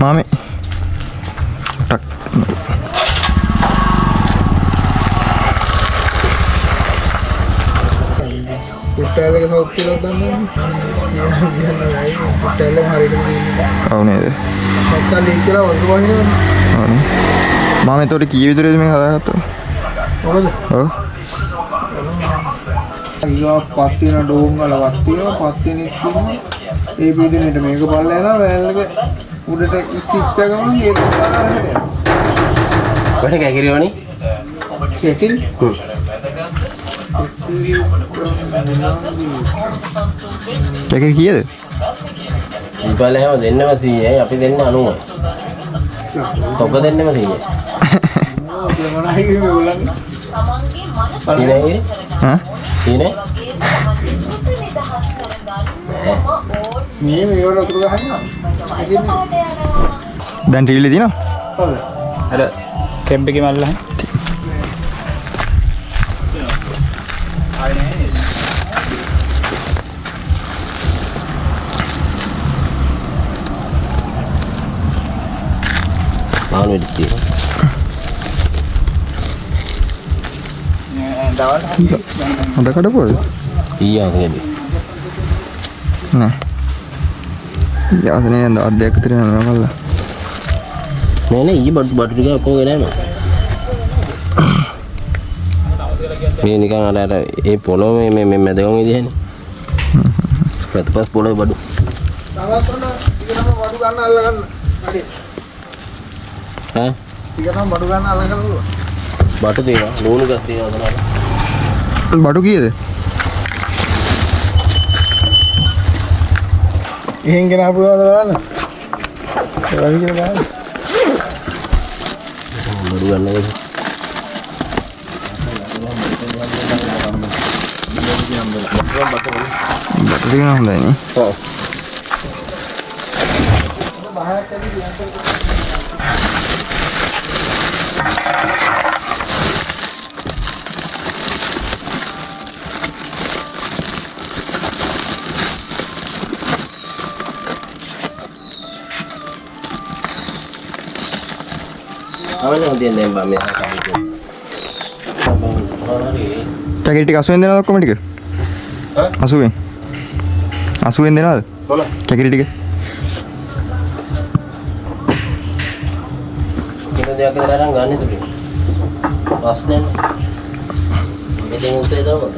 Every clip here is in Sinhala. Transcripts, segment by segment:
මාමේ ටක් පුට්ටලේ හොක්කිලෝ දන්නේ පුට්ටලේ හරියටම දෙන්නේ ඔව් නේද නැත්තම් ලීක් කරලා වතුර වහිනවනේ ඔව් මාමේ තෝරේ කීය විතරද මේ හදාගත්තා මොකද ඔව් අයියෝ පත්තින ඩෝම් වල වත්තියෝ පත්තිනෙක් ඉන්නවා ඒ පිටිනෙට මේක පල්ලා යනවා වෑල් එක උඩට ස්ටිච් කරගමු ඒක දාලා කොහෙද කැකිරියෝනි කැකිරි කැකිරි කීයද ඉබල හැම දෙන්නම 100යි අපි දෙන්න 90යි තොග දෙන්නෙම 100යි මොනයි මේගොල්ලන් ඉනේ හා ඉනේ මේ මේවට වතුර ගහනවා දැන් ටීවී තියෙනවා හොඳ අර කැම්ප් එකේ මල්ලා මානු වෙද්දී හොඳ කඩපුවද ඊයා හොයද නෑ යාසනේ දැන් දවස් දෙකක් විතර යනවා මල්ලා නේ ඊ බඩු ටික ඔක්කොම ගෙනාවා මේ නිකන් අර ඒ පොළොව මේ මැදගම විදිහනේ පැත්තපස් පොළොවේ බඩු නවත්තන්න ටිකටම බඩු ගන්න අල්ල ගන්න හරි ඈ ටිකටම බඩු ගන්න අල්ල ගන්න පුළුවන් බඩු තියෙනවා ලුණු ගස් තියෙනවා තමයි බඩු කීයද එහෙන් ගෙනාපුවාද බලන්න ඒවයි කියලා බලන්න බඩු ගන්නකොට බඩු තියෙනවා හොඳයි නේ ඔව් අවනේ හොඳින් දැන් බා මේ කඩේ කැකිරි ටික 80ෙන් දෙනවද ඔක්කොම ටික ඈ 80ෙන් 80ෙන් දෙනවද මොන කැකිරි ටික කිලෝ දෙකක් විතර අරන් ගන්න තුනේ පස් දෙන්න මෙතෙන් උත්තේ දාමද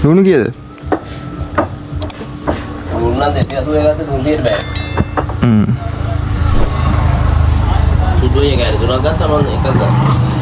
ලුණු කීයද මුන්නා 280 ගත්ත 300ට බෑ සුදුයේ ගාන තුනක් ගත්තා මම එකක් ගත්තා